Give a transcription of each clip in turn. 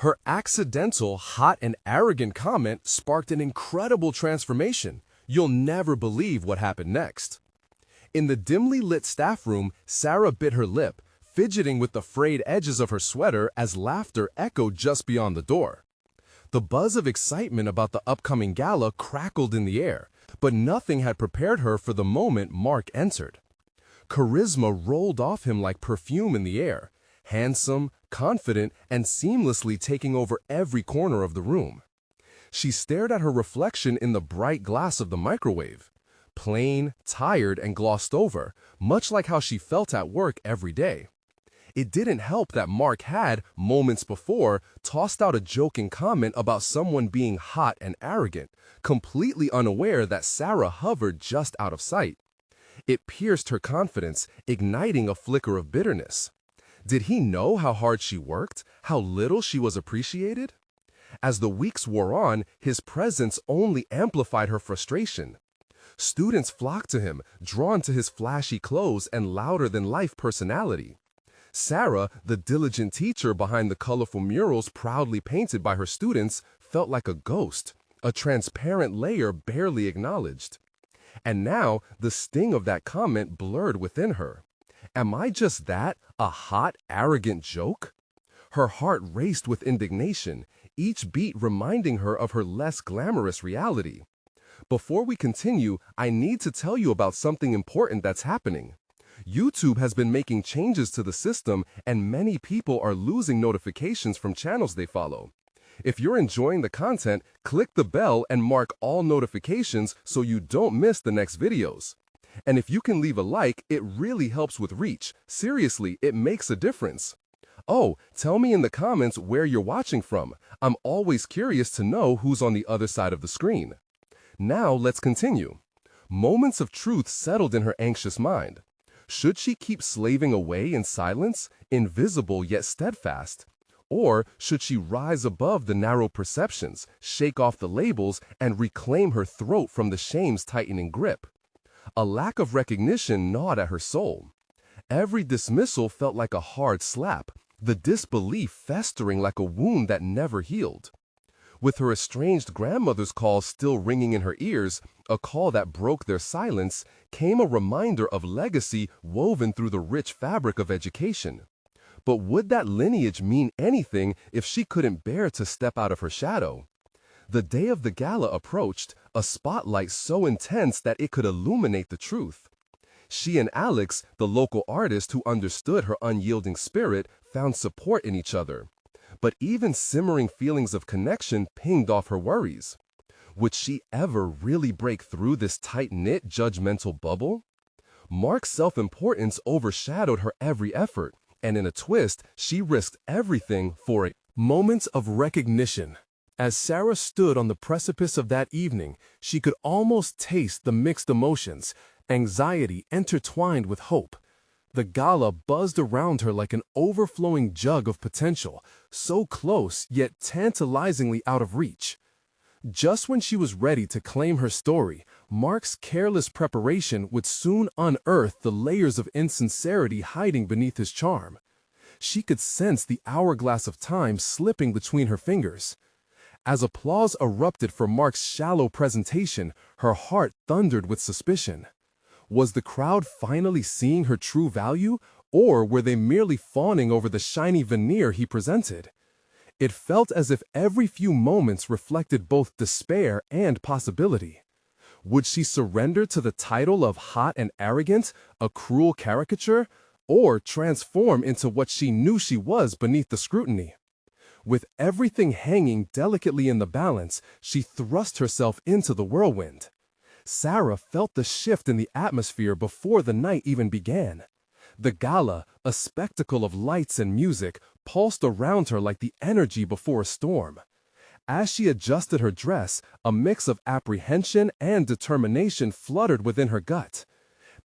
Her accidental, hot, and arrogant comment sparked an incredible transformation. You'll never believe what happened next. In the dimly lit staff room, Sarah bit her lip, fidgeting with the frayed edges of her sweater as laughter echoed just beyond the door. The buzz of excitement about the upcoming gala crackled in the air, but nothing had prepared her for the moment Mark entered. Charisma rolled off him like perfume in the air, handsome, confident, and seamlessly taking over every corner of the room. She stared at her reflection in the bright glass of the microwave. Plain, tired, and glossed over, much like how she felt at work every day. It didn't help that Mark had, moments before, tossed out a joking comment about someone being hot and arrogant, completely unaware that Sarah hovered just out of sight. It pierced her confidence, igniting a flicker of bitterness. Did he know how hard she worked, how little she was appreciated? As the weeks wore on, his presence only amplified her frustration. Students flocked to him, drawn to his flashy clothes and louder-than-life personality. Sarah, the diligent teacher behind the colorful murals proudly painted by her students, felt like a ghost, a transparent layer barely acknowledged. And now, the sting of that comment blurred within her. Am I just that, a hot, arrogant joke? Her heart raced with indignation, each beat reminding her of her less glamorous reality. Before we continue, I need to tell you about something important that's happening. YouTube has been making changes to the system, and many people are losing notifications from channels they follow. If you're enjoying the content, click the bell and mark all notifications so you don't miss the next videos. And if you can leave a like, it really helps with reach. Seriously, it makes a difference. Oh, tell me in the comments where you're watching from. I'm always curious to know who's on the other side of the screen. Now let's continue. Moments of truth settled in her anxious mind. Should she keep slaving away in silence, invisible yet steadfast? Or should she rise above the narrow perceptions, shake off the labels, and reclaim her throat from the shame's tightening grip? A lack of recognition gnawed at her soul. Every dismissal felt like a hard slap, the disbelief festering like a wound that never healed. With her estranged grandmother's call still ringing in her ears, a call that broke their silence, came a reminder of legacy woven through the rich fabric of education. But would that lineage mean anything if she couldn't bear to step out of her shadow? The day of the gala approached, a spotlight so intense that it could illuminate the truth. She and Alex, the local artist who understood her unyielding spirit, found support in each other. But even simmering feelings of connection pinged off her worries. Would she ever really break through this tight-knit, judgmental bubble? Mark's self-importance overshadowed her every effort, and in a twist, she risked everything for it. Moments of recognition. As Sarah stood on the precipice of that evening, she could almost taste the mixed emotions, anxiety intertwined with hope. The gala buzzed around her like an overflowing jug of potential, so close yet tantalizingly out of reach. Just when she was ready to claim her story, Mark's careless preparation would soon unearth the layers of insincerity hiding beneath his charm. She could sense the hourglass of time slipping between her fingers. As applause erupted for Mark's shallow presentation, her heart thundered with suspicion. Was the crowd finally seeing her true value, or were they merely fawning over the shiny veneer he presented? It felt as if every few moments reflected both despair and possibility. Would she surrender to the title of hot and arrogant, a cruel caricature, or transform into what she knew she was beneath the scrutiny? With everything hanging delicately in the balance, she thrust herself into the whirlwind. Sarah felt the shift in the atmosphere before the night even began. The gala, a spectacle of lights and music, pulsed around her like the energy before a storm. As she adjusted her dress, a mix of apprehension and determination fluttered within her gut.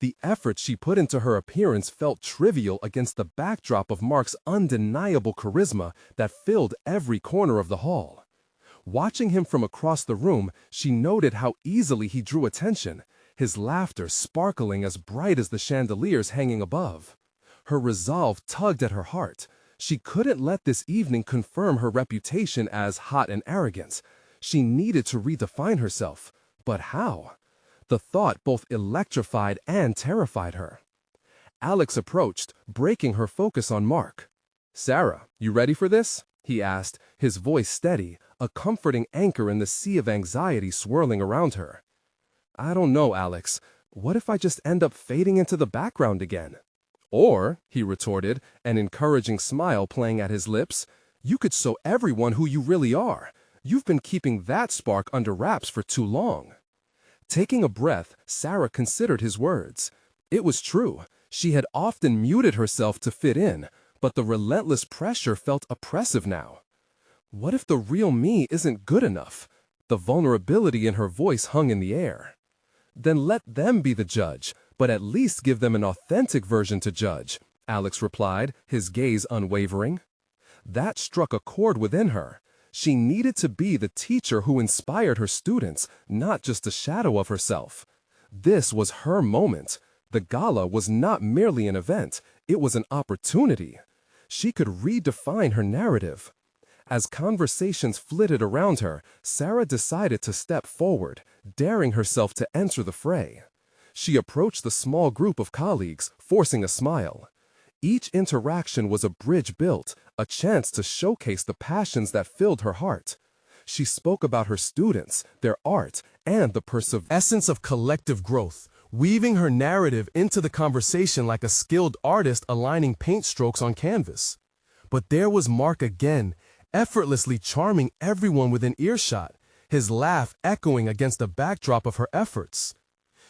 The effort she put into her appearance felt trivial against the backdrop of Mark's undeniable charisma that filled every corner of the hall. Watching him from across the room, she noted how easily he drew attention, his laughter sparkling as bright as the chandeliers hanging above. Her resolve tugged at her heart. She couldn't let this evening confirm her reputation as hot and arrogant. She needed to redefine herself. But how? The thought both electrified and terrified her. Alex approached, breaking her focus on Mark. "Sarah, you ready for this?" he asked, his voice steady, a comforting anchor in the sea of anxiety swirling around her. "I don't know, Alex. What if I just end up fading into the background again?" "Or," he retorted, an encouraging smile playing at his lips, "you could show everyone who you really are. You've been keeping that spark under wraps for too long." Taking a breath, Sarah considered his words. It was true. She had often muted herself to fit in, but the relentless pressure felt oppressive now. What if the real me isn't good enough? The vulnerability in her voice hung in the air. "Then let them be the judge, but at least give them an authentic version to judge," Alex replied, his gaze unwavering. That struck a chord within her. She needed to be the teacher who inspired her students, not just a shadow of herself. This was her moment. The gala was not merely an event, it was an opportunity. She could redefine her narrative. As conversations flitted around her, Sarah decided to step forward, daring herself to enter the fray. She approached the small group of colleagues, forcing a smile. Each interaction was a bridge built, a chance to showcase the passions that filled her heart. She spoke about her students, their art, and the essence of collective growth, weaving her narrative into the conversation like a skilled artist aligning paint strokes on canvas. But there was Mark again, effortlessly charming everyone within earshot, his laugh echoing against the backdrop of her efforts.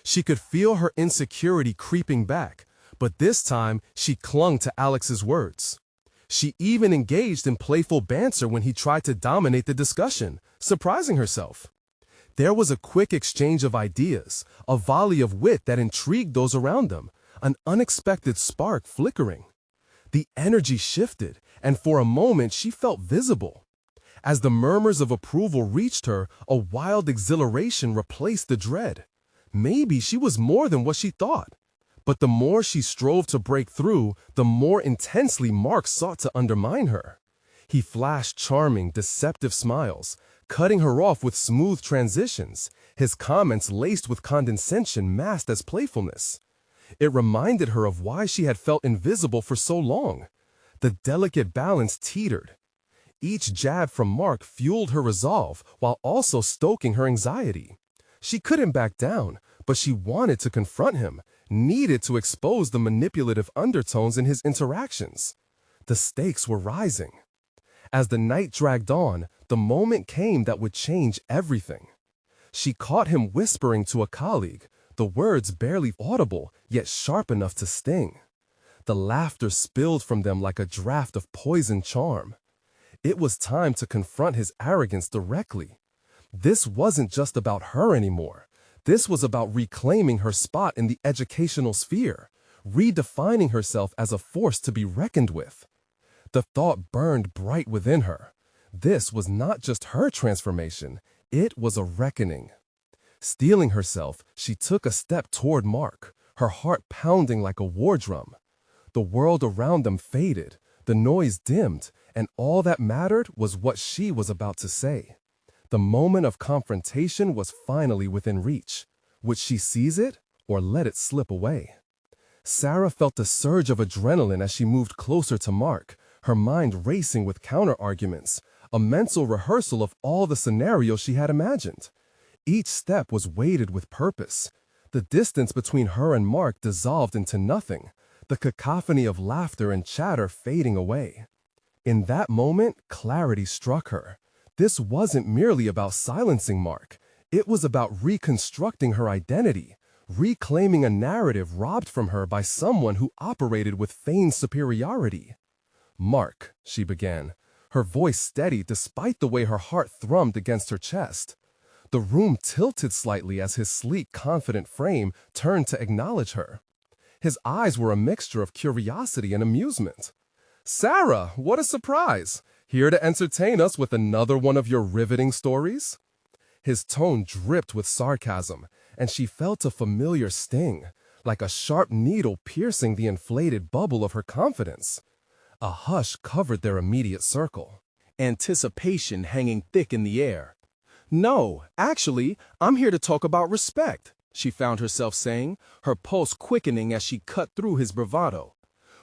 She could feel her insecurity creeping back, but this time she clung to Alex's words. She even engaged in playful banter when he tried to dominate the discussion, surprising herself. There was a quick exchange of ideas, a volley of wit that intrigued those around them, an unexpected spark flickering. The energy shifted, and for a moment she felt visible. As the murmurs of approval reached her, a wild exhilaration replaced the dread. Maybe she was more than what she thought. But the more she strove to break through, the more intensely Mark sought to undermine her. He flashed charming, deceptive smiles, cutting her off with smooth transitions, his comments laced with condescension masked as playfulness. It reminded her of why she had felt invisible for so long. The delicate balance teetered. Each jab from Mark fueled her resolve while also stoking her anxiety. She couldn't back down, but she wanted to confront him, needed to expose the manipulative undertones in his interactions. The stakes were rising. As the night dragged on, the moment came that would change everything. She caught him whispering to a colleague, the words barely audible, yet sharp enough to sting. The laughter spilled from them like a draft of poison charm. It was time to confront his arrogance directly. This wasn't just about her anymore. This was about reclaiming her spot in the educational sphere, redefining herself as a force to be reckoned with. The thought burned bright within her. This was not just her transformation, it was a reckoning. Steeling herself, she took a step toward Mark, her heart pounding like a war drum. The world around them faded, the noise dimmed, and all that mattered was what she was about to say. The moment of confrontation was finally within reach. Would she seize it or let it slip away? Sarah felt a surge of adrenaline as she moved closer to Mark, her mind racing with counter-arguments, a mental rehearsal of all the scenarios she had imagined. Each step was weighted with purpose. The distance between her and Mark dissolved into nothing, the cacophony of laughter and chatter fading away. In that moment, clarity struck her. This wasn't merely about silencing Mark. It was about reconstructing her identity, reclaiming a narrative robbed from her by someone who operated with feigned superiority. "Mark," she began, her voice steady despite the way her heart thrummed against her chest. The room tilted slightly as his sleek, confident frame turned to acknowledge her. His eyes were a mixture of curiosity and amusement. "Sarah, what a surprise! Here to entertain us with another one of your riveting stories?" His tone dripped with sarcasm, and she felt a familiar sting, like a sharp needle piercing the inflated bubble of her confidence. A hush covered their immediate circle, anticipation hanging thick in the air. "No, actually, I'm here to talk about respect," she found herself saying, her pulse quickening as she cut through his bravado.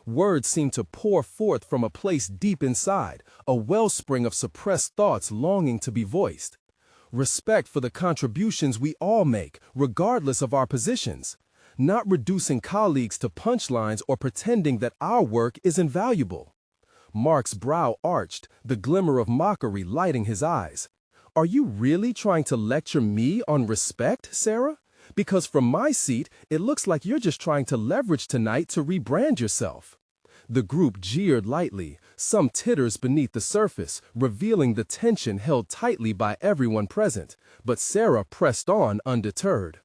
Words seemed to pour forth from a place deep inside, a wellspring of suppressed thoughts longing to be voiced. Respect for the contributions we all make, regardless of our positions. Not reducing colleagues to punchlines or pretending that our work is invaluable. Mark's brow arched, the glimmer of mockery lighting his eyes. "Are you really trying to lecture me on respect, Sarah? Because from my seat, it looks like you're just trying to leverage tonight to rebrand yourself." The group jeered lightly, some titters beneath the surface, revealing the tension held tightly by everyone present, but Sarah pressed on undeterred.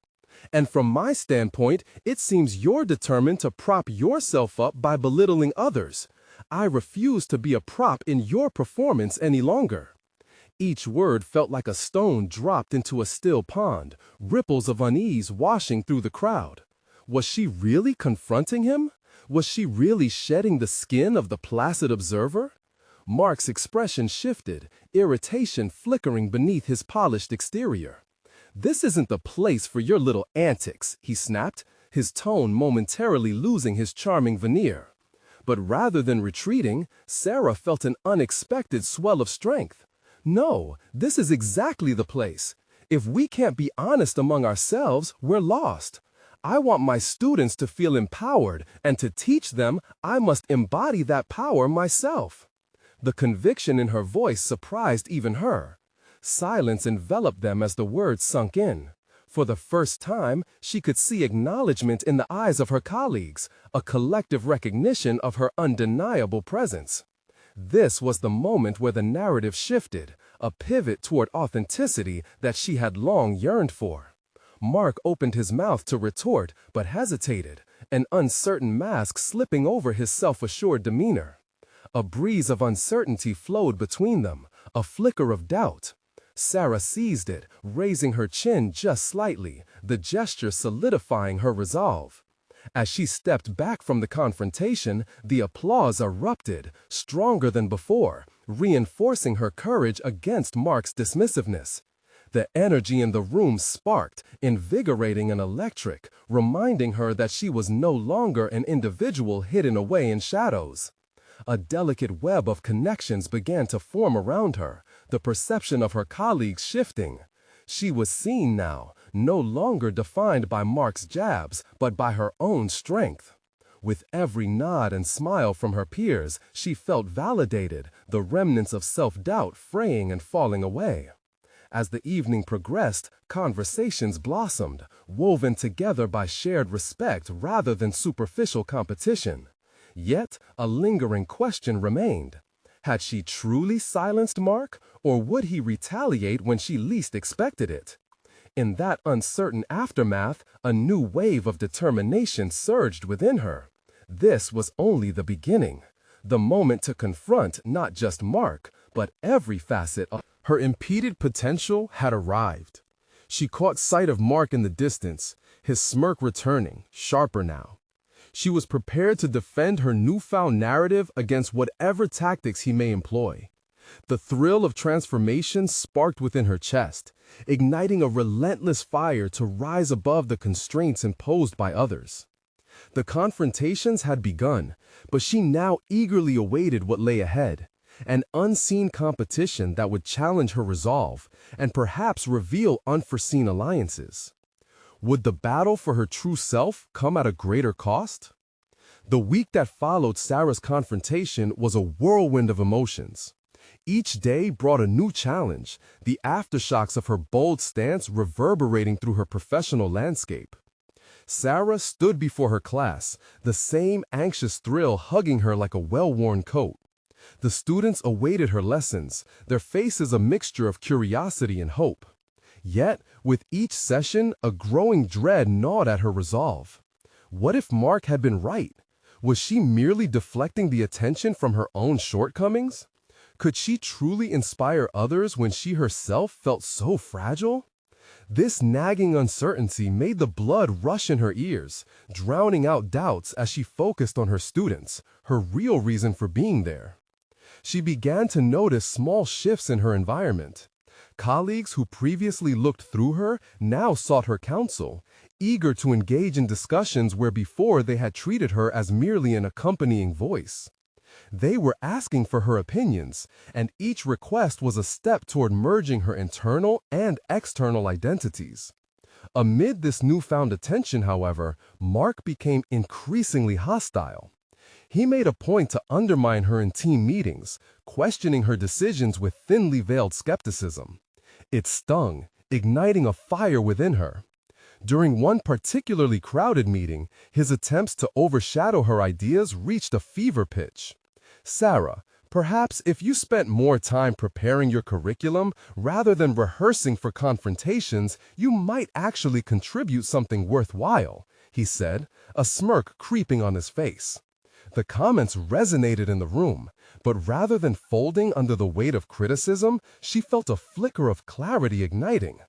"And from my standpoint, it seems you're determined to prop yourself up by belittling others. I refuse to be a prop in your performance any longer." Each word felt like a stone dropped into a still pond, ripples of unease washing through the crowd. Was she really confronting him? Was she really shedding the skin of the placid observer? Mark's expression shifted, irritation flickering beneath his polished exterior. "This isn't the place for your little antics," he snapped, his tone momentarily losing his charming veneer. But rather than retreating, Sarah felt an unexpected swell of strength. "No, this is exactly the place. If we can't be honest among ourselves, we're lost. I want my students to feel empowered, and to teach them, I must embody that power myself." The conviction in her voice surprised even her. Silence enveloped them as the words sunk in. For the first time, she could see acknowledgement in the eyes of her colleagues, a collective recognition of her undeniable presence. This was the moment where the narrative shifted, a pivot toward authenticity that she had long yearned for. Mark opened his mouth to retort, but hesitated, an uncertain mask slipping over his self-assured demeanor. A breeze of uncertainty flowed between them, a flicker of doubt. Sarah seized it, raising her chin just slightly, the gesture solidifying her resolve. As she stepped back from the confrontation, the applause erupted, stronger than before, reinforcing her courage against Mark's dismissiveness. The energy in the room sparked, invigorating and electric, reminding her that she was no longer an individual hidden away in shadows. A delicate web of connections began to form around her, the perception of her colleagues shifting. She was seen now, no longer defined by Mark's jabs, but by her own strength. With every nod and smile from her peers, she felt validated, the remnants of self-doubt fraying and falling away. As the evening progressed, conversations blossomed, woven together by shared respect rather than superficial competition. Yet, a lingering question remained. Had she truly silenced Mark, or would he retaliate when she least expected it? In that uncertain aftermath, a new wave of determination surged within her. This was only the beginning, the moment to confront not just Mark, but every facet of her impeded potential had arrived. She caught sight of Mark in the distance, his smirk returning, sharper now. She was prepared to defend her newfound narrative against whatever tactics he may employ. The thrill of transformation sparked within her chest, igniting a relentless fire to rise above the constraints imposed by others. The confrontations had begun, but she now eagerly awaited what lay ahead, an unseen competition that would challenge her resolve and perhaps reveal unforeseen alliances. Would the battle for her true self come at a greater cost? The week that followed Sarah's confrontation was a whirlwind of emotions. Each day brought a new challenge, the aftershocks of her bold stance reverberating through her professional landscape. Sarah stood before her class, the same anxious thrill hugging her like a well-worn coat. The students awaited her lessons, their faces a mixture of curiosity and hope. Yet, with each session, a growing dread gnawed at her resolve. What if Mark had been right? Was she merely deflecting the attention from her own shortcomings? Could she truly inspire others when she herself felt so fragile? This nagging uncertainty made the blood rush in her ears, drowning out doubts as she focused on her students, her real reason for being there. She began to notice small shifts in her environment. Colleagues who previously looked through her now sought her counsel, eager to engage in discussions where before they had treated her as merely an accompanying voice. They were asking for her opinions, and each request was a step toward merging her internal and external identities. Amid this newfound attention, however, Mark became increasingly hostile. He made a point to undermine her in team meetings, questioning her decisions with thinly veiled skepticism. It stung, igniting a fire within her. During one particularly crowded meeting, his attempts to overshadow her ideas reached a fever pitch. "Sarah, perhaps if you spent more time preparing your curriculum rather than rehearsing for confrontations, you might actually contribute something worthwhile," he said, a smirk creeping on his face. The comments resonated in the room, but rather than folding under the weight of criticism, she felt a flicker of clarity igniting.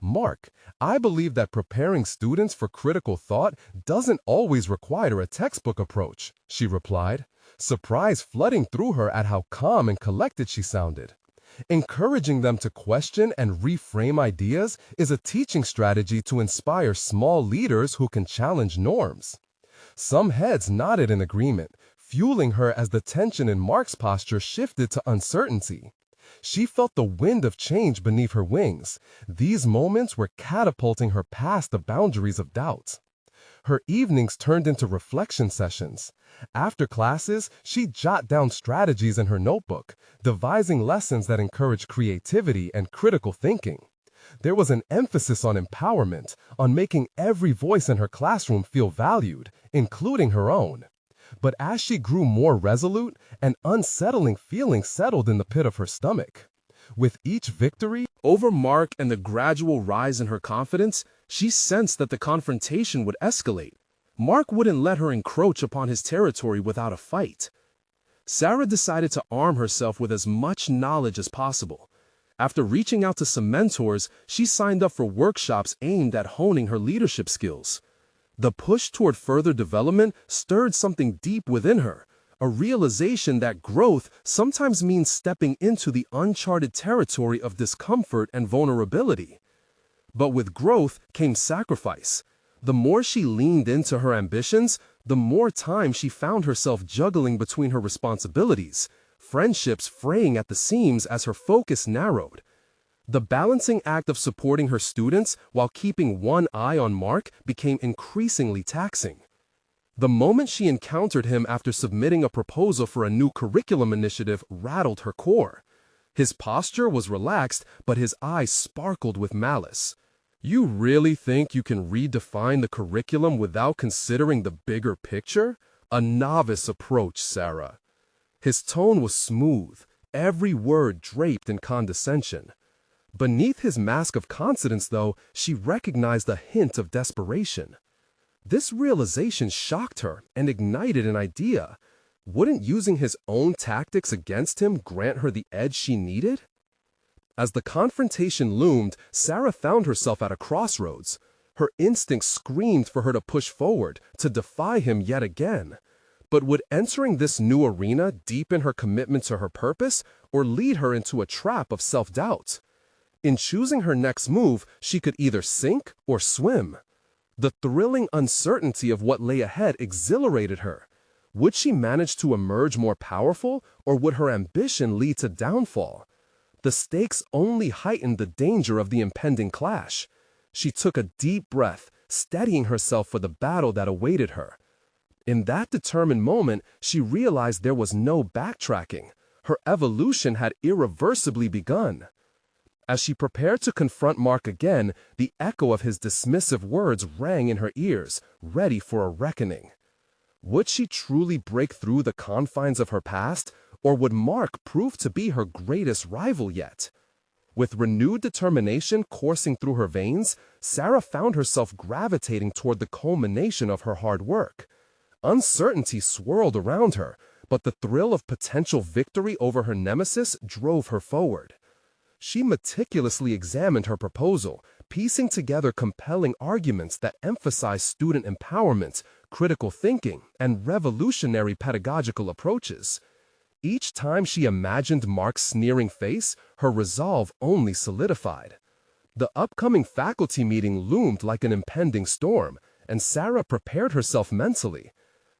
"Mark, I believe that preparing students for critical thought doesn't always require a textbook approach," she replied, surprise flooding through her at how calm and collected she sounded. "Encouraging them to question and reframe ideas is a teaching strategy to inspire small leaders who can challenge norms." Some heads nodded in agreement, fueling her as the tension in Mark's posture shifted to uncertainty. She felt the wind of change beneath her wings. These moments were catapulting her past the boundaries of doubt. Her evenings turned into reflection sessions. After classes, she'd jot down strategies in her notebook, devising lessons that encourage creativity and critical thinking. There was an emphasis on empowerment, on making every voice in her classroom feel valued, including her own. But as she grew more resolute, an unsettling feeling settled in the pit of her stomach. With each victory over Mark and the gradual rise in her confidence, she sensed that the confrontation would escalate. Mark wouldn't let her encroach upon his territory without a fight. Sarah decided to arm herself with as much knowledge as possible. After reaching out to some mentors, she signed up for workshops aimed at honing her leadership skills. The push toward further development stirred something deep within her, a realization that growth sometimes means stepping into the uncharted territory of discomfort and vulnerability. But with growth came sacrifice. The more she leaned into her ambitions, the more time she found herself juggling between her responsibilities, friendships fraying at the seams as her focus narrowed. The balancing act of supporting her students while keeping one eye on Mark became increasingly taxing. The moment she encountered him after submitting a proposal for a new curriculum initiative rattled her core. His posture was relaxed, but his eyes sparkled with malice. "You really think you can redefine the curriculum without considering the bigger picture? A novice approach, Sarah." His tone was smooth, every word draped in condescension. Beneath his mask of confidence, though, she recognized a hint of desperation. This realization shocked her and ignited an idea. Wouldn't using his own tactics against him grant her the edge she needed? As the confrontation loomed, Sarah found herself at a crossroads. Her instincts screamed for her to push forward, to defy him yet again. But would entering this new arena deepen her commitment to her purpose or lead her into a trap of self-doubt? In choosing her next move, she could either sink or swim. The thrilling uncertainty of what lay ahead exhilarated her. Would she manage to emerge more powerful, or would her ambition lead to downfall? The stakes only heightened the danger of the impending clash. She took a deep breath, steadying herself for the battle that awaited her. In that determined moment, she realized there was no backtracking. Her evolution had irreversibly begun. As she prepared to confront Mark again, the echo of his dismissive words rang in her ears, ready for a reckoning. Would she truly break through the confines of her past, or would Mark prove to be her greatest rival yet? With renewed determination coursing through her veins, Sarah found herself gravitating toward the culmination of her hard work. Uncertainty swirled around her, but the thrill of potential victory over her nemesis drove her forward. She meticulously examined her proposal, piecing together compelling arguments that emphasized student empowerment, critical thinking, and revolutionary pedagogical approaches. Each time she imagined Mark's sneering face, her resolve only solidified. The upcoming faculty meeting loomed like an impending storm, and Sarah prepared herself mentally.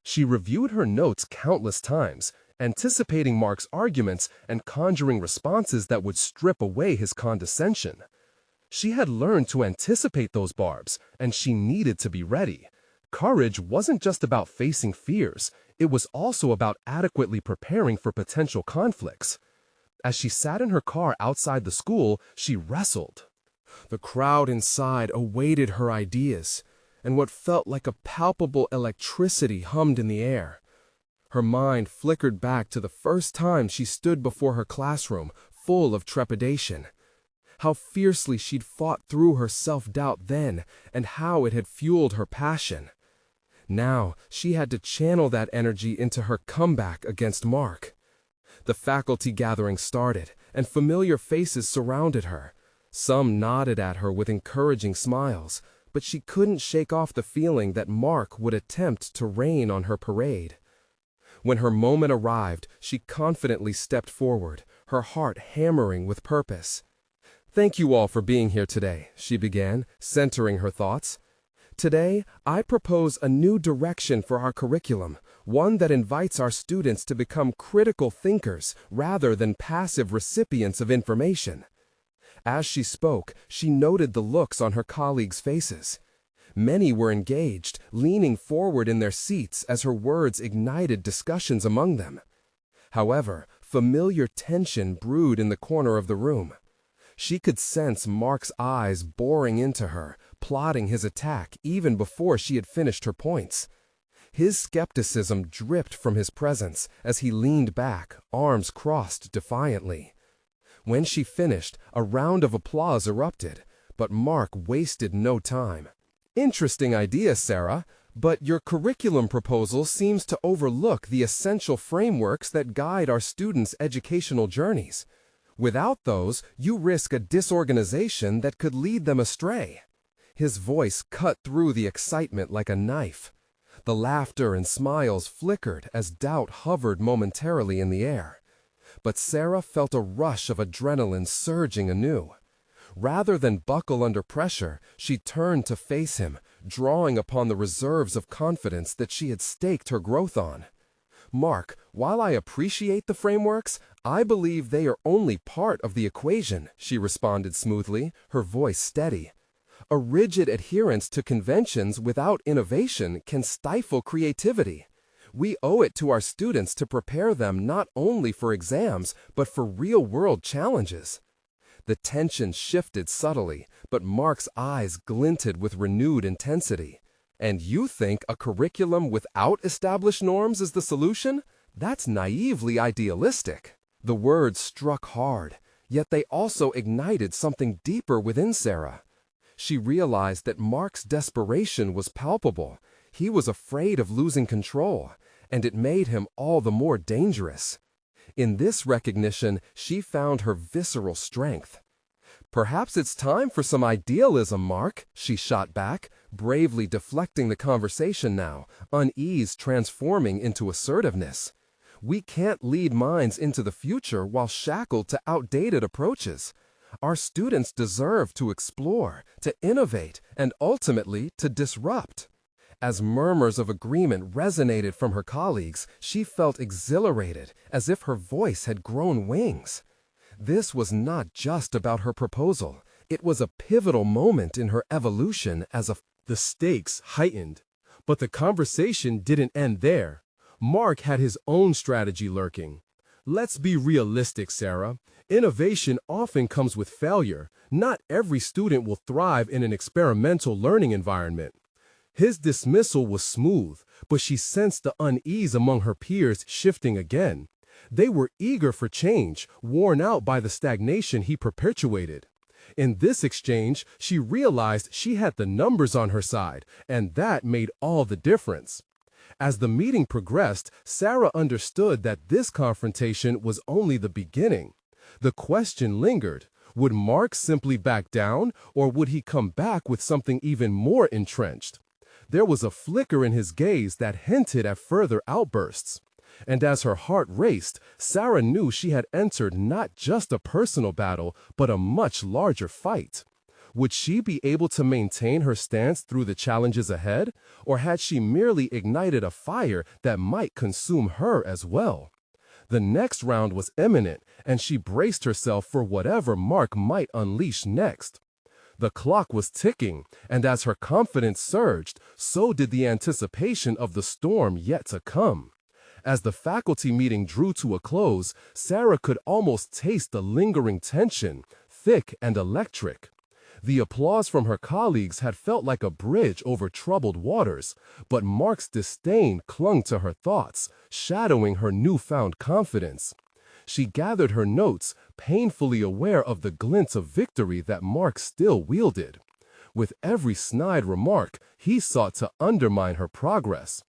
She reviewed her notes countless times, anticipating Mark's arguments and conjuring responses that would strip away his condescension. She had learned to anticipate those barbs, and she needed to be ready. Courage wasn't just about facing fears, it was also about adequately preparing for potential conflicts. As she sat in her car outside the school, she wrestled. The crowd inside awaited her ideas, and what felt like a palpable electricity hummed in the air. Her mind flickered back to the first time she stood before her classroom, full of trepidation. How fiercely she'd fought through her self-doubt then, and how it had fueled her passion. Now, she had to channel that energy into her comeback against Mark. The faculty gathering started, and familiar faces surrounded her. Some nodded at her with encouraging smiles, but she couldn't shake off the feeling that Mark would attempt to rain on her parade. When her moment arrived, she confidently stepped forward, her heart hammering with purpose. "Thank you all for being here today," she began, centering her thoughts. "Today, I propose a new direction for our curriculum, one that invites our students to become critical thinkers rather than passive recipients of information." As she spoke, she noted the looks on her colleagues' faces. Many were engaged, leaning forward in their seats as her words ignited discussions among them. However, familiar tension brewed in the corner of the room. She could sense Mark's eyes boring into her, plotting his attack even before she had finished her points. His skepticism dripped from his presence as he leaned back, arms crossed defiantly. When she finished, a round of applause erupted, but Mark wasted no time. "Interesting idea, Sarah, but your curriculum proposal seems to overlook the essential frameworks that guide our students' educational journeys. Without those, you risk a disorganization that could lead them astray." His voice cut through the excitement like a knife. The laughter and smiles flickered as doubt hovered momentarily in the air. But Sarah felt a rush of adrenaline surging anew. Rather than buckle under pressure, she turned to face him, drawing upon the reserves of confidence that she had staked her growth on. "Mark, while I appreciate the frameworks, I believe they are only part of the equation," she responded smoothly, her voice steady. "A rigid adherence to conventions without innovation can stifle creativity. We owe it to our students to prepare them not only for exams, but for real-world challenges." The tension shifted subtly, but Mark's eyes glinted with renewed intensity. "And you think a curriculum without established norms is the solution? That's naively idealistic." The words struck hard, yet they also ignited something deeper within Sarah. She realized that Mark's desperation was palpable. He was afraid of losing control, and it made him all the more dangerous. In this recognition, she found her visceral strength. "Perhaps it's time for some idealism, Mark," she shot back, bravely deflecting the conversation now, unease transforming into assertiveness. "We can't lead minds into the future while shackled to outdated approaches. Our students deserve to explore, to innovate, and ultimately to disrupt." As murmurs of agreement resonated from her colleagues, she felt exhilarated, as if her voice had grown wings. This was not just about her proposal. It was a pivotal moment in her evolution as a... The stakes heightened. But the conversation didn't end there. Mark had his own strategy lurking. "Let's be realistic, Sarah. Innovation often comes with failure. Not every student will thrive in an experimental learning environment." His dismissal was smooth, but she sensed the unease among her peers shifting again. They were eager for change, worn out by the stagnation he perpetuated. In this exchange, she realized she had the numbers on her side, and that made all the difference. As the meeting progressed, Sarah understood that this confrontation was only the beginning. The question lingered. Would Mark simply back down, or would he come back with something even more entrenched? There was a flicker in his gaze that hinted at further outbursts. And as her heart raced, Sarah knew she had entered not just a personal battle, but a much larger fight. Would she be able to maintain her stance through the challenges ahead, or had she merely ignited a fire that might consume her as well? The next round was imminent, and she braced herself for whatever Mark might unleash next. The clock was ticking, and as her confidence surged, so did the anticipation of the storm yet to come. As the faculty meeting drew to a close, Sarah could almost taste the lingering tension, thick and electric. The applause from her colleagues had felt like a bridge over troubled waters, but Mark's disdain clung to her thoughts, shadowing her newfound confidence. She gathered her notes, painfully aware of the glints of victory that Mark still wielded. With every snide remark, he sought to undermine her progress.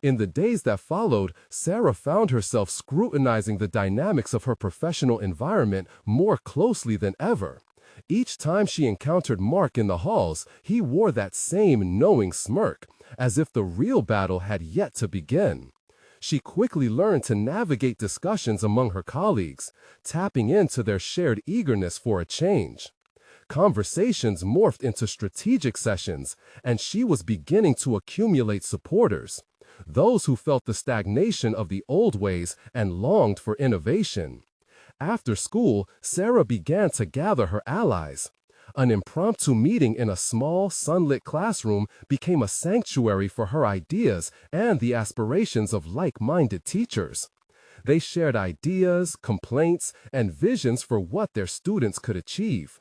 In the days that followed, Sarah found herself scrutinizing the dynamics of her professional environment more closely than ever. Each time she encountered Mark in the halls, he wore that same knowing smirk, as if the real battle had yet to begin. She quickly learned to navigate discussions among her colleagues, tapping into their shared eagerness for a change. Conversations morphed into strategic sessions, and she was beginning to accumulate supporters, those who felt the stagnation of the old ways and longed for innovation. After school, Sarah began to gather her allies. An impromptu meeting in a small, sunlit classroom became a sanctuary for her ideas and the aspirations of like-minded teachers. They shared ideas, complaints, and visions for what their students could achieve.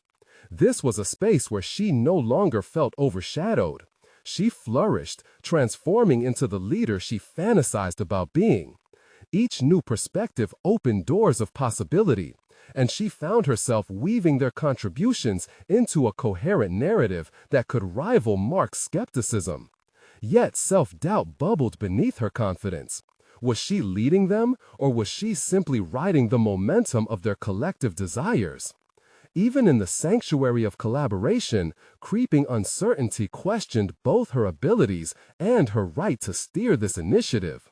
This was a space where she no longer felt overshadowed. She flourished, transforming into the leader she fantasized about being. Each new perspective opened doors of possibility, and she found herself weaving their contributions into a coherent narrative that could rival Mark's skepticism. Yet self-doubt bubbled beneath her confidence. Was she leading them, or was she simply riding the momentum of their collective desires? Even in the sanctuary of collaboration, creeping uncertainty questioned both her abilities and her right to steer this initiative.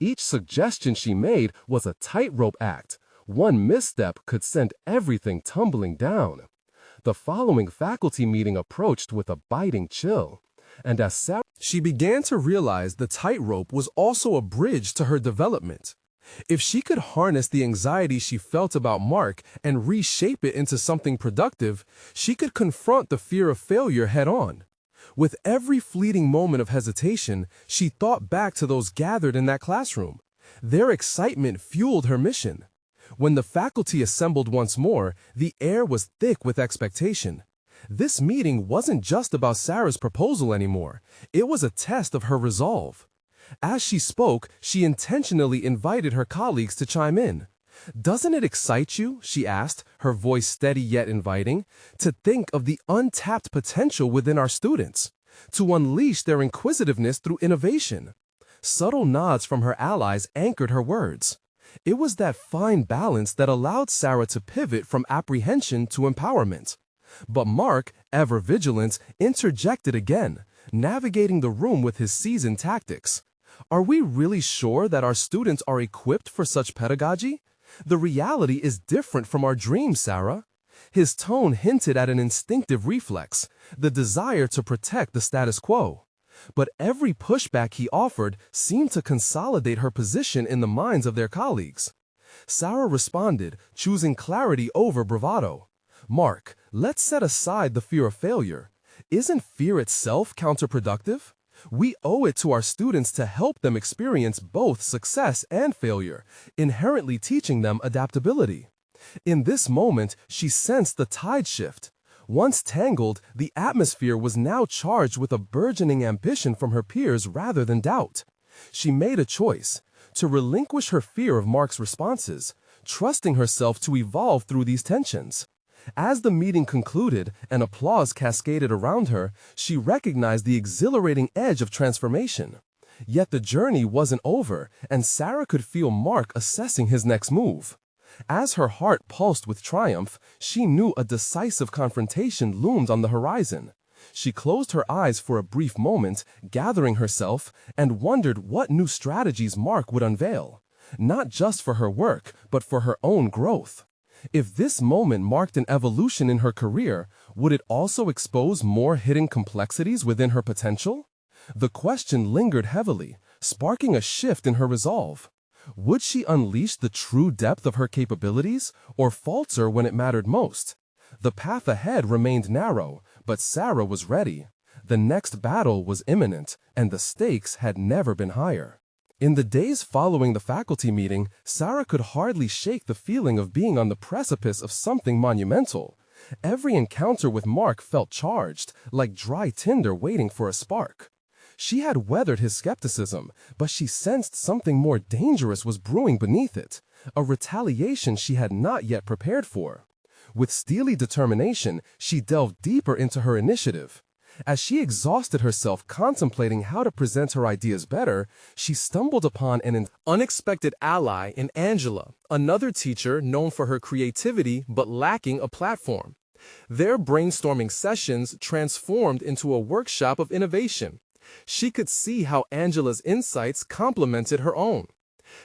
Each suggestion she made was a tightrope act. One misstep could send everything tumbling down. The following faculty meeting approached with a biting chill, and as Sarah, she began to realize the tightrope was also a bridge to her development. If she could harness the anxiety she felt about Mark and reshape it into something productive, she could confront the fear of failure head-on. With every fleeting moment of hesitation, she thought back to those gathered in that classroom. Their excitement fueled her mission. When the faculty assembled once more, the air was thick with expectation. This meeting wasn't just about Sarah's proposal anymore. It was a test of her resolve. As she spoke, she intentionally invited her colleagues to chime in. "Doesn't it excite you," she asked, her voice steady yet inviting, "to think of the untapped potential within our students, to unleash their inquisitiveness through innovation?" Subtle nods from her allies anchored her words. It was that fine balance that allowed Sarah to pivot from apprehension to empowerment. But Mark, ever vigilant, interjected again, navigating the room with his seasoned tactics. "Are we really sure that our students are equipped for such pedagogy? The reality is different from our dreams, Sarah." His tone hinted at an instinctive reflex, the desire to protect the status quo. But every pushback he offered seemed to consolidate her position in the minds of their colleagues. Sarah responded, choosing clarity over bravado. "Mark, let's set aside the fear of failure. Isn't fear itself counterproductive? We owe it to our students to help them experience both success and failure, inherently teaching them adaptability." In this moment, she sensed the tide shift. Once tangled, the atmosphere was now charged with a burgeoning ambition from her peers rather than doubt. She made a choice: to relinquish her fear of Mark's responses, trusting herself to evolve through these tensions. As the meeting concluded and applause cascaded around her, she recognized the exhilarating edge of transformation. Yet the journey wasn't over, and Sarah could feel Mark assessing his next move. As her heart pulsed with triumph, she knew a decisive confrontation loomed on the horizon. She closed her eyes for a brief moment, gathering herself, and wondered what new strategies Mark would unveil, not just for her work, but for her own growth. If this moment marked an evolution in her career, would it also expose more hidden complexities within her potential? The question lingered heavily, sparking a shift in her resolve. Would she unleash the true depth of her capabilities, or falter when it mattered most? The path ahead remained narrow, but Sarah was ready. The next battle was imminent, and the stakes had never been higher. In the days following the faculty meeting, Sarah could hardly shake the feeling of being on the precipice of something monumental. Every encounter with Mark felt charged, like dry tinder waiting for a spark. She had weathered his skepticism, but she sensed something more dangerous was brewing beneath it, a retaliation she had not yet prepared for. With steely determination, she delved deeper into her initiative. As she exhausted herself contemplating how to present her ideas better, she stumbled upon an unexpected ally in Angela, another teacher known for her creativity but lacking a platform. Their brainstorming sessions transformed into a workshop of innovation. She could see how Angela's insights complemented her own.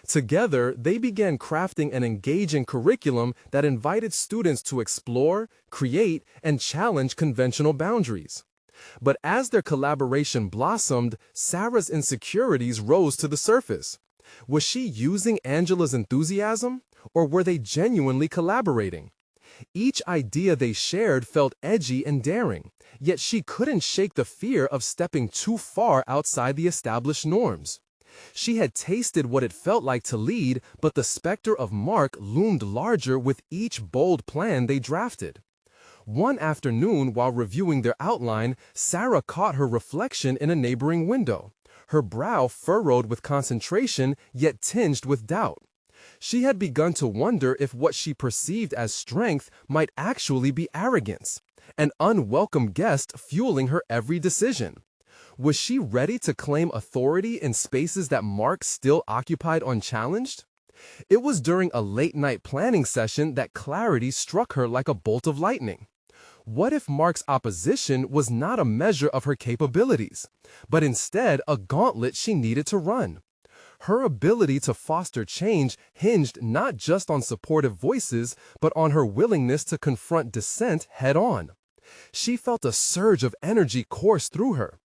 Together, they began crafting an engaging curriculum that invited students to explore, create, and challenge conventional boundaries. But as their collaboration blossomed, Sarah's insecurities rose to the surface. Was she using Angela's enthusiasm, or were they genuinely collaborating? Each idea they shared felt edgy and daring, yet she couldn't shake the fear of stepping too far outside the established norms. She had tasted what it felt like to lead, but the specter of Mark loomed larger with each bold plan they drafted. One afternoon, while reviewing their outline, Sarah caught her reflection in a neighboring window, her brow furrowed with concentration yet tinged with doubt. She had begun to wonder if what she perceived as strength might actually be arrogance, an unwelcome guest fueling her every decision. Was she ready to claim authority in spaces that Mark still occupied unchallenged? It was during a late-night planning session that clarity struck her like a bolt of lightning. What if Mark's opposition was not a measure of her capabilities, but instead a gauntlet she needed to run? Her ability to foster change hinged not just on supportive voices, but on her willingness to confront dissent head-on. She felt a surge of energy course through her.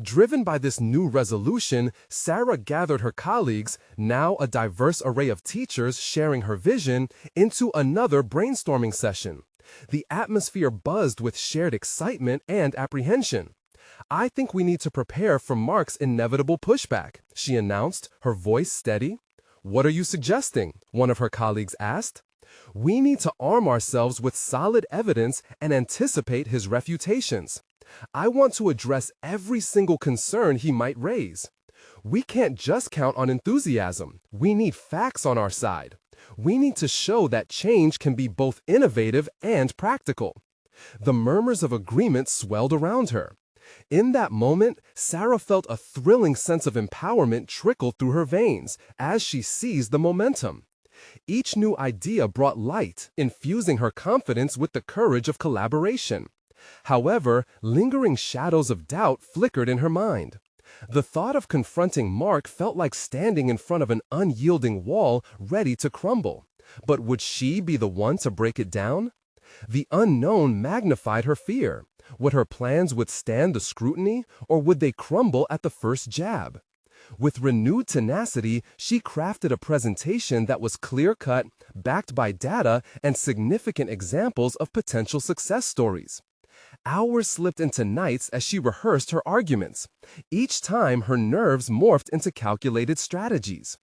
Driven by this new resolution, Sarah gathered her colleagues, now a diverse array of teachers sharing her vision, into another brainstorming session. The atmosphere buzzed with shared excitement and apprehension. "I think we need to prepare for Mark's inevitable pushback," she announced, her voice steady. "What are you suggesting?" one of her colleagues asked. "We need to arm ourselves with solid evidence and anticipate his refutations. I want to address every single concern he might raise. We can't just count on enthusiasm. We need facts on our side. We need to show that change can be both innovative and practical." The murmurs of agreement swelled around her. In that moment, Sarah felt a thrilling sense of empowerment trickle through her veins as she seized the momentum. Each new idea brought light, infusing her confidence with the courage of collaboration. However, lingering shadows of doubt flickered in her mind. The thought of confronting Mark felt like standing in front of an unyielding wall ready to crumble. But would she be the one to break it down? The unknown magnified her fear. Would her plans withstand the scrutiny, or would they crumble at the first jab? With renewed tenacity, she crafted a presentation that was clear-cut, backed by data and significant examples of potential success stories. Hours slipped into nights as she rehearsed her arguments. Each time, her nerves morphed into calculated strategies.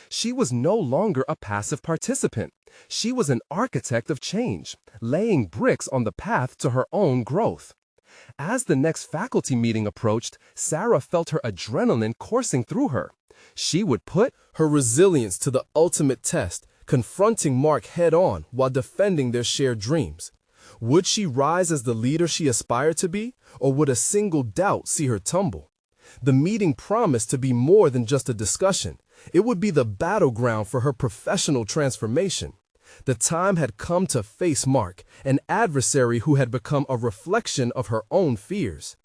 She was no longer a passive participant. She was an architect of change, laying bricks on the path to her own growth. As the next faculty meeting approached, Sarah felt her adrenaline coursing through her. She would put her resilience to the ultimate test, confronting Mark head-on while defending their shared dreams. Would she rise as the leader she aspired to be, or would a single doubt see her tumble? The meeting promised to be more than just a discussion. It would be the battleground for her professional transformation. The time had come to face Mark, an adversary who had become a reflection of her own fears.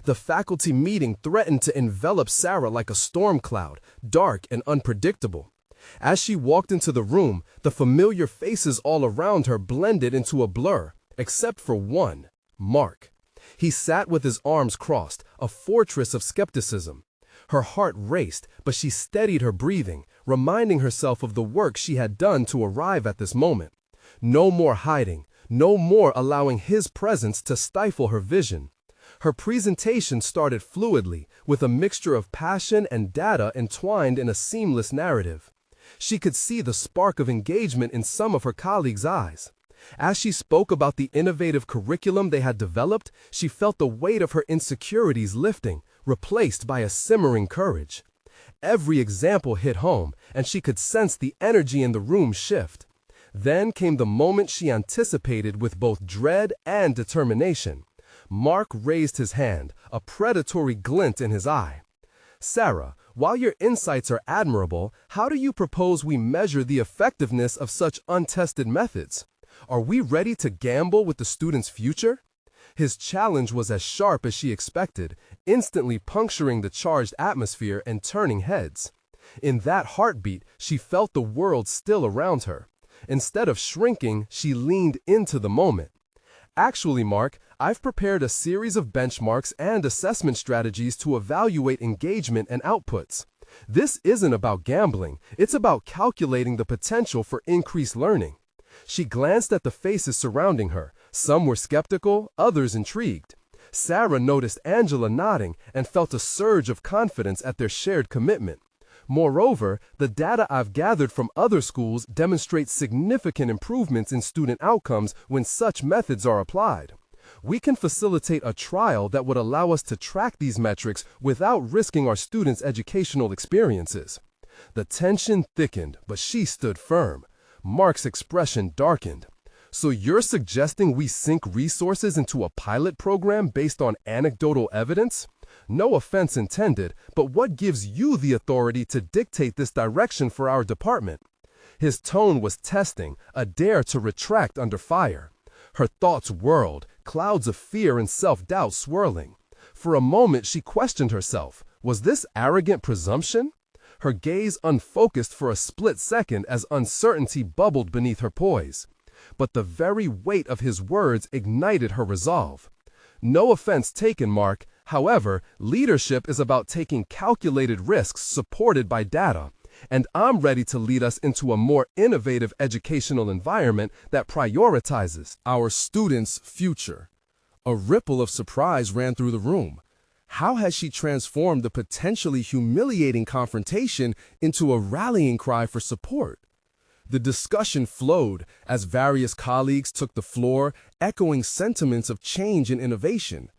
The faculty meeting threatened to envelop Sarah like a storm cloud, dark and unpredictable. As she walked into the room, the familiar faces all around her blended into a blur, except for one, Mark. He sat with his arms crossed, a fortress of skepticism. Her heart raced, but she steadied her breathing, reminding herself of the work she had done to arrive at this moment. No more hiding, no more allowing his presence to stifle her vision. Her presentation started fluidly, with a mixture of passion and data entwined in a seamless narrative. She could see the spark of engagement in some of her colleagues' eyes. As she spoke about the innovative curriculum they had developed, she felt the weight of her insecurities lifting, replaced by a simmering courage. Every example hit home, and she could sense the energy in the room shift. Then came the moment she anticipated with both dread and determination. Mark raised his hand, a predatory glint in his eye. "Sarah, while your insights are admirable, how do you propose we measure the effectiveness of such untested methods? Are we ready to gamble with the student's future?" His challenge was as sharp as she expected, instantly puncturing the charged atmosphere and turning heads. In that heartbeat, she felt the world still around her. Instead of shrinking, she leaned into the moment. "Actually, Mark, I've prepared a series of benchmarks and assessment strategies to evaluate engagement and outputs. This isn't about gambling, it's about calculating the potential for increased learning." She glanced at the faces surrounding her. Some were skeptical, others intrigued. Sarah noticed Angela nodding and felt a surge of confidence at their shared commitment. Moreover, the data I've gathered from other schools demonstrates significant improvements in student outcomes when such methods are applied. We can facilitate a trial that would allow us to track these metrics without risking our students' educational experiences. The tension thickened, but she stood firm. Mark's expression darkened. "So you're suggesting we sink resources into a pilot program based on anecdotal evidence? No offense intended, but what gives you the authority to dictate this direction for our department?" His tone was testing, a dare to retract under fire. Her thoughts whirled, clouds of fear and self-doubt swirling. For a moment she questioned herself. Was this arrogant presumption? Her gaze unfocused for a split second as uncertainty bubbled beneath her poise. But the very weight of his words ignited her resolve. "No offense taken, Mark. However, leadership is about taking calculated risks supported by data, and I'm ready to lead us into a more innovative educational environment that prioritizes our students' future." A ripple of surprise ran through the room. How had she transformed the potentially humiliating confrontation into a rallying cry for support? The discussion flowed as various colleagues took the floor, echoing sentiments of change and innovation.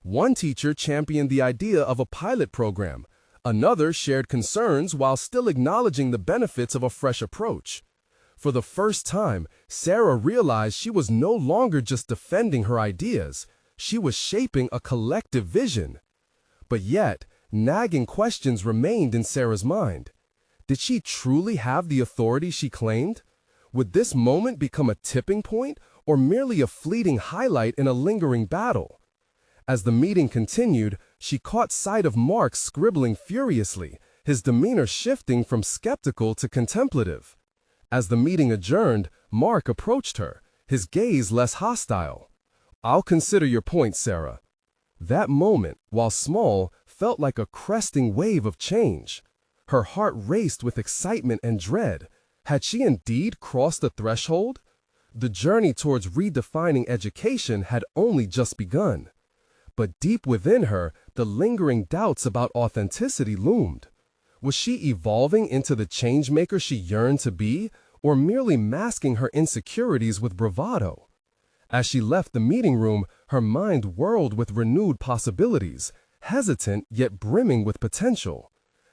One teacher championed the idea of a pilot program. Another shared concerns while still acknowledging the benefits of a fresh approach. For the first time, Sarah realized she was no longer just defending her ideas. She was shaping a collective vision. But yet, nagging questions remained in Sarah's mind. Did she truly have the authority she claimed? Would this moment become a tipping point or merely a fleeting highlight in a lingering battle? As the meeting continued, she caught sight of Mark scribbling furiously, his demeanor shifting from skeptical to contemplative. As the meeting adjourned, Mark approached her, his gaze less hostile. "I'll consider your point, Sarah." That moment, while small, felt like a cresting wave of change. Her heart raced with excitement and dread. Had she indeed crossed the threshold? The journey towards redefining education had only just begun. But deep within her, the lingering doubts about authenticity loomed. Was she evolving into the changemaker she yearned to be, or merely masking her insecurities with bravado? As she left the meeting room, her mind whirled with renewed possibilities, hesitant yet brimming with potential.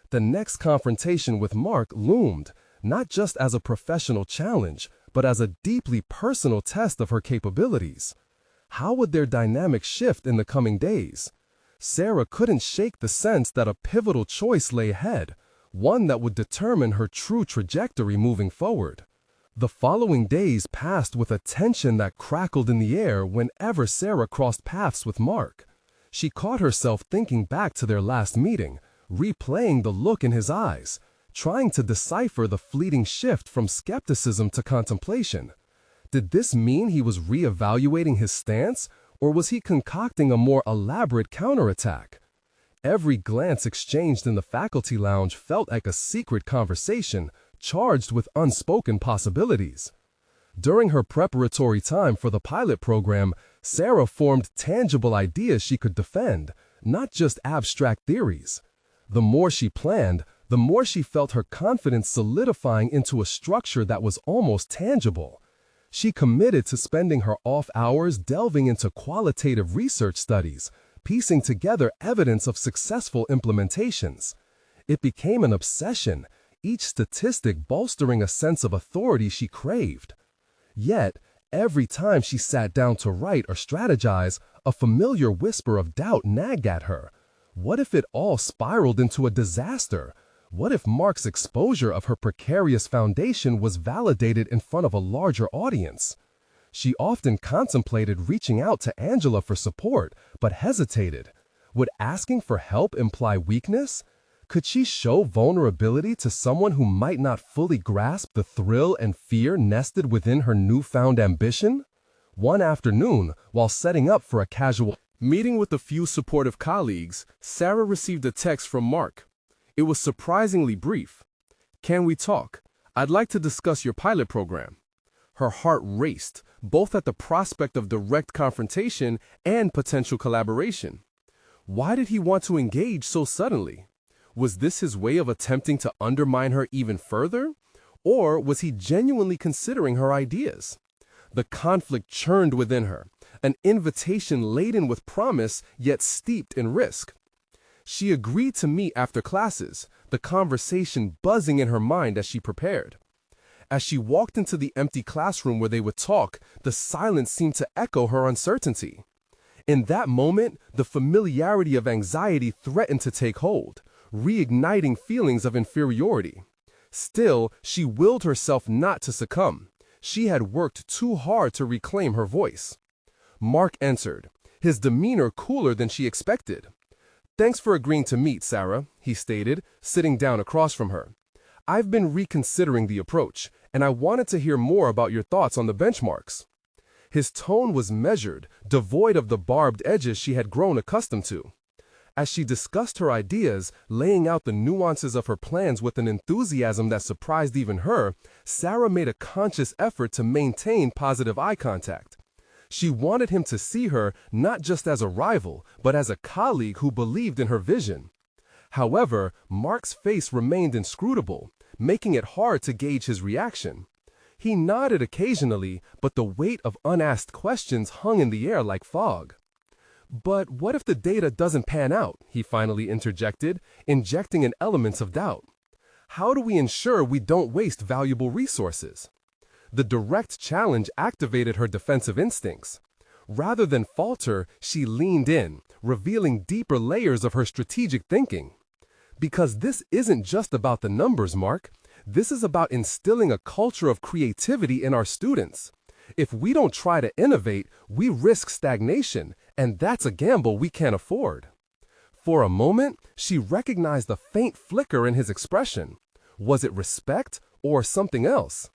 The next confrontation with Mark loomed, not just as a professional challenge, but as a deeply personal test of her capabilities. How would their dynamic shift in the coming days? Sarah couldn't shake the sense that a pivotal choice lay ahead, one that would determine her true trajectory moving forward. The following days passed with a tension that crackled in the air whenever Sarah crossed paths with Mark. She caught herself thinking back to their last meeting, replaying the look in his eyes, trying to decipher the fleeting shift from skepticism to contemplation. Did this mean he was reevaluating his stance, or was he concocting a more elaborate counterattack? Every glance exchanged in the faculty lounge felt like a secret conversation, charged with unspoken possibilities. During her preparatory time for the pilot program, Sarah formed tangible ideas she could defend, not just abstract theories. The more she planned, the more she felt her confidence solidifying into a structure that was almost tangible. She committed to spending her off hours delving into qualitative research studies, piecing together evidence of successful implementations. It became an obsession, each statistic bolstering a sense of authority she craved. Yet, every time she sat down to write or strategize, a familiar whisper of doubt nagged at her. What if it all spiraled into a disaster? What if Mark's exposure of her precarious foundation was validated in front of a larger audience? She often contemplated reaching out to Angela for support, but hesitated. Would asking for help imply weakness? Could she show vulnerability to someone who might not fully grasp the thrill and fear nested within her newfound ambition? One afternoon, while setting up for a casual meeting with a few supportive colleagues, Sarah received a text from Mark. It was surprisingly brief. "Can we talk? I'd like to discuss your pilot program." Her heart raced, both at the prospect of direct confrontation and potential collaboration. Why did he want to engage so suddenly? Was this his way of attempting to undermine her even further? Or was he genuinely considering her ideas? The conflict churned within her, an invitation laden with promise yet steeped in risk. She agreed to meet after classes, the conversation buzzing in her mind as she prepared. As she walked into the empty classroom where they would talk, the silence seemed to echo her uncertainty. In that moment, the familiarity of anxiety threatened to take hold, reigniting feelings of inferiority. Still, she willed herself not to succumb. She had worked too hard to reclaim her voice. Mark entered, his demeanor cooler than she expected. "Thanks for agreeing to meet, Sarah," he stated, sitting down across from her. "I've been reconsidering the approach, and I wanted to hear more about your thoughts on the benchmarks." His tone was measured, devoid of the barbed edges she had grown accustomed to. As she discussed her ideas, laying out the nuances of her plans with an enthusiasm that surprised even her, Sarah made a conscious effort to maintain positive eye contact. She wanted him to see her not just as a rival, but as a colleague who believed in her vision. However, Mark's face remained inscrutable, making it hard to gauge his reaction. He nodded occasionally, but the weight of unasked questions hung in the air like fog. "But what if the data doesn't pan out?" he finally interjected, injecting an element of doubt. "How do we ensure we don't waste valuable resources?" The direct challenge activated her defensive instincts. Rather than falter, she leaned in, revealing deeper layers of her strategic thinking. "Because this isn't just about the numbers, Mark. This is about instilling a culture of creativity in our students. If we don't try to innovate, we risk stagnation, and that's a gamble we can't afford." For a moment, she recognized a faint flicker in his expression. Was it respect or something else?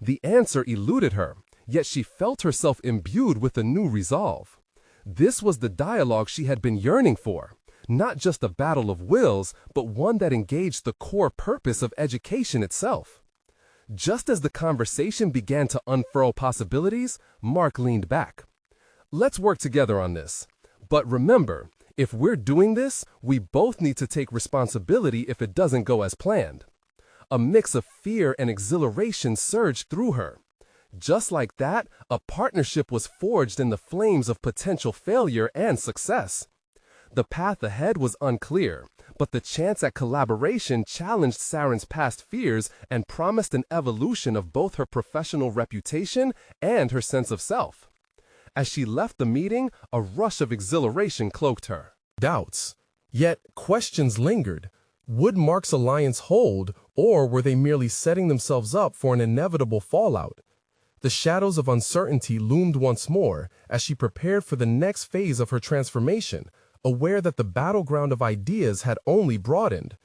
The answer eluded her, yet she felt herself imbued with a new resolve. This was the dialogue she had been yearning for, not just a battle of wills, but one that engaged the core purpose of education itself. Just as the conversation began to unfurl possibilities, Mark leaned back. "Let's work together on this. But remember, if we're doing this, we both need to take responsibility if it doesn't go as planned." A mix of fear and exhilaration surged through her. Just like that, a partnership was forged in the flames of potential failure and success. The path ahead was unclear, but the chance at collaboration challenged Saren's past fears and promised an evolution of both her professional reputation and her sense of self. As she left the meeting, a rush of exhilaration cloaked her. Doubts. Yet questions lingered. Would Mark's alliance hold, or were they merely setting themselves up for an inevitable fallout? The shadows of uncertainty loomed once more as she prepared for the next phase of her transformation, aware that the battleground of ideas had only broadened.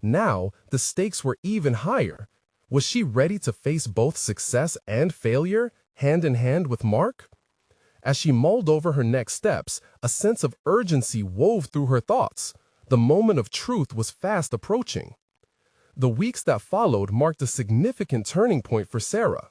Now, the stakes were even higher. Was she ready to face both success and failure, hand in hand with Mark? As she mulled over her next steps, a sense of urgency wove through her thoughts. The moment of truth was fast approaching. The weeks that followed marked a significant turning point for Sarah.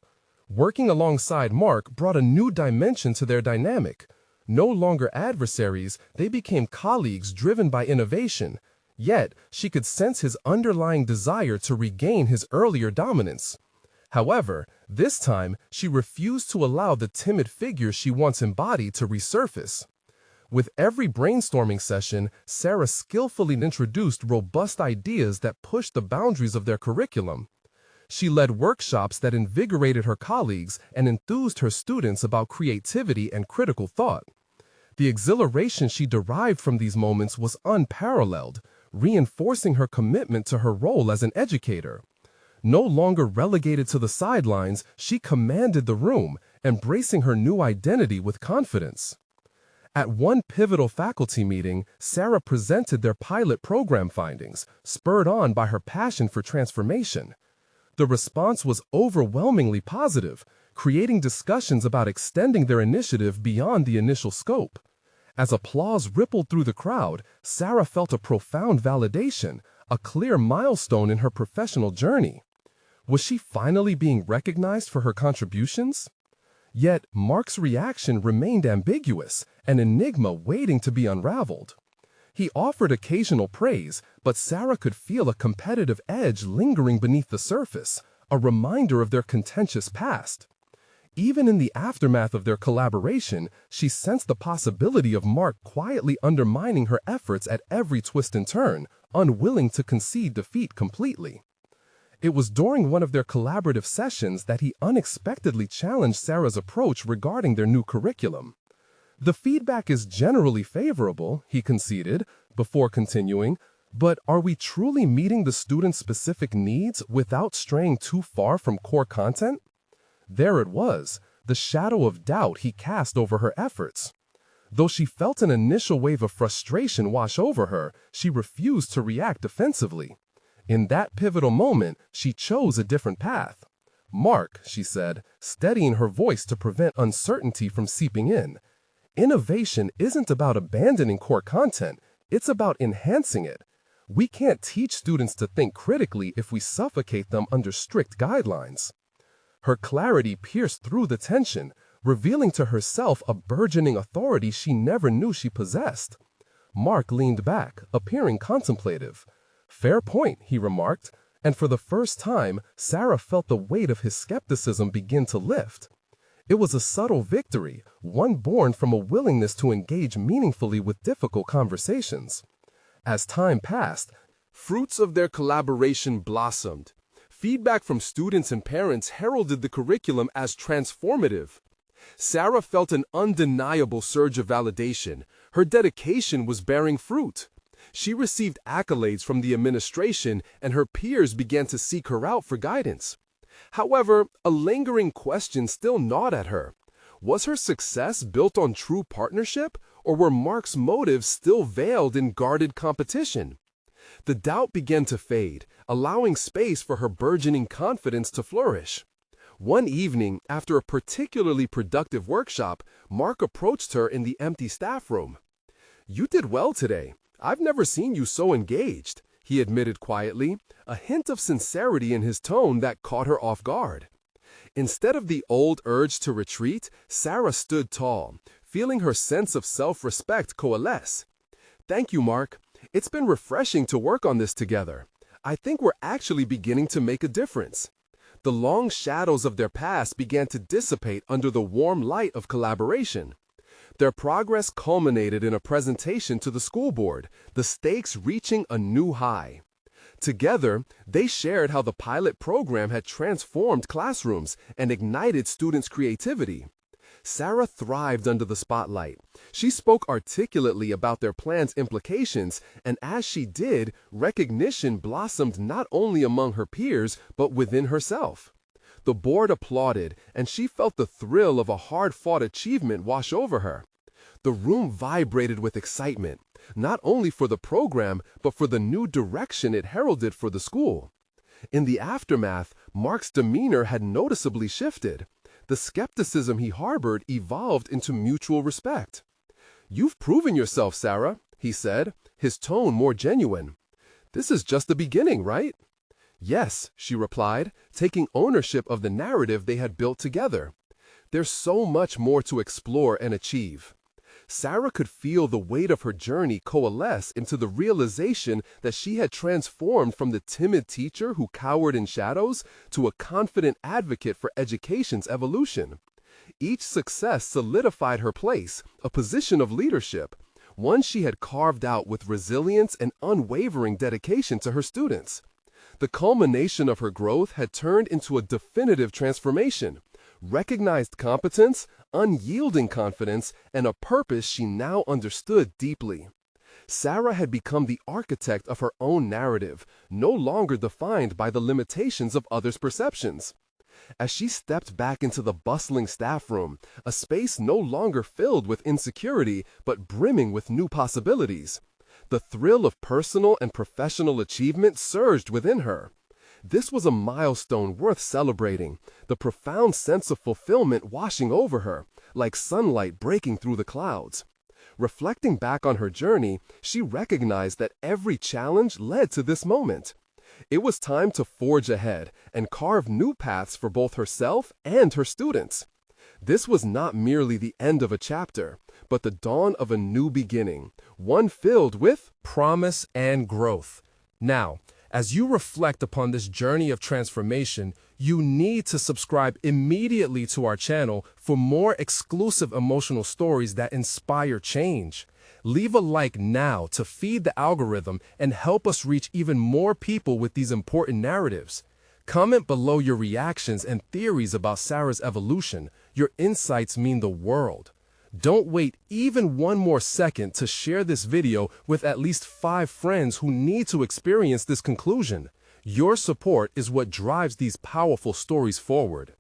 Working alongside Mark brought a new dimension to their dynamic. No longer adversaries, they became colleagues driven by innovation. Yet, she could sense his underlying desire to regain his earlier dominance. However, this time, she refused to allow the timid figure she once embodied to resurface. With every brainstorming session, Sarah skillfully introduced robust ideas that pushed the boundaries of their curriculum. She led workshops that invigorated her colleagues and enthused her students about creativity and critical thought. The exhilaration she derived from these moments was unparalleled, reinforcing her commitment to her role as an educator. No longer relegated to the sidelines, she commanded the room, embracing her new identity with confidence. At one pivotal faculty meeting, Sarah presented their pilot program findings, spurred on by her passion for transformation. The response was overwhelmingly positive, creating discussions about extending their initiative beyond the initial scope. As applause rippled through the crowd, Sarah felt a profound validation, a clear milestone in her professional journey. Was she finally being recognized for her contributions? Yet, Mark's reaction remained ambiguous, an enigma waiting to be unraveled. He offered occasional praise, but Sarah could feel a competitive edge lingering beneath the surface, a reminder of their contentious past. Even in the aftermath of their collaboration, she sensed the possibility of Mark quietly undermining her efforts at every twist and turn, unwilling to concede defeat completely. It was during one of their collaborative sessions that he unexpectedly challenged Sarah's approach regarding their new curriculum. "The feedback is generally favorable," he conceded, before continuing, "but are we truly meeting the students' specific needs without straying too far from core content?" There it was, the shadow of doubt he cast over her efforts. Though she felt an initial wave of frustration wash over her, she refused to react defensively. In that pivotal moment, she chose a different path. "Mark," she said, steadying her voice to prevent uncertainty from seeping in, "innovation isn't about abandoning core content, it's about enhancing it. We can't teach students to think critically if we suffocate them under strict guidelines." Her clarity pierced through the tension, revealing to herself a burgeoning authority she never knew she possessed. Mark leaned back, appearing contemplative. "Fair point," he remarked, and for the first time, Sarah felt the weight of his skepticism begin to lift. It was a subtle victory, one born from a willingness to engage meaningfully with difficult conversations. As time passed, fruits of their collaboration blossomed. Feedback from students and parents heralded the curriculum as transformative. Sarah felt an undeniable surge of validation. Her dedication was bearing fruit. She received accolades from the administration, and her peers began to seek her out for guidance. However, a lingering question still gnawed at her. Was her success built on true partnership, or were Mark's motives still veiled in guarded competition? The doubt began to fade, allowing space for her burgeoning confidence to flourish. One evening, after a particularly productive workshop, Mark approached her in the empty staff room. "You did well today. I've never seen you so engaged," he admitted quietly, a hint of sincerity in his tone that caught her off guard. Instead of the old urge to retreat, Sarah stood tall, feeling her sense of self-respect coalesce. "Thank you, Mark. It's been refreshing to work on this together. I think we're actually beginning to make a difference." The long shadows of their past began to dissipate under the warm light of collaboration. Their progress culminated in a presentation to the school board, the stakes reaching a new high. Together, they shared how the pilot program had transformed classrooms and ignited students' creativity. Sarah thrived under the spotlight. She spoke articulately about their plan's implications, and as she did, recognition blossomed not only among her peers, but within herself. The board applauded, and she felt the thrill of a hard-fought achievement wash over her. The room vibrated with excitement, not only for the program, but for the new direction it heralded for the school. In the aftermath, Mark's demeanor had noticeably shifted. The skepticism he harbored evolved into mutual respect. "You've proven yourself, Sarah," he said, his tone more genuine. "This is just the beginning, right?" "Yes," she replied, taking ownership of the narrative they had built together. "There's so much more to explore and achieve." Sarah could feel the weight of her journey coalesce into the realization that she had transformed from the timid teacher who cowered in shadows to a confident advocate for education's evolution. Each success solidified her place, a position of leadership, one she had carved out with resilience and unwavering dedication to her students. The culmination of her growth had turned into a definitive transformation, recognized competence, unyielding confidence, and a purpose she now understood deeply. Sarah had become the architect of her own narrative, no longer defined by the limitations of others' perceptions. As she stepped back into the bustling staff room, a space no longer filled with insecurity, but brimming with new possibilities, the thrill of personal and professional achievement surged within her. This was a milestone worth celebrating, the profound sense of fulfillment washing over her, like sunlight breaking through the clouds. Reflecting back on her journey, she recognized that every challenge led to this moment. It was time to forge ahead and carve new paths for both herself and her students. This was not merely the end of a chapter, but the dawn of a new beginning, one filled with promise and growth. Now, as you reflect upon this journey of transformation, you need to subscribe immediately to our channel for more exclusive emotional stories that inspire change. Leave a like now to feed the algorithm and help us reach even more people with these important narratives. Comment below your reactions and theories about Sarah's evolution. Your insights mean the world. Don't wait even one more second to share this video with at least 5 friends who need to experience this conclusion. Your support is what drives these powerful stories forward.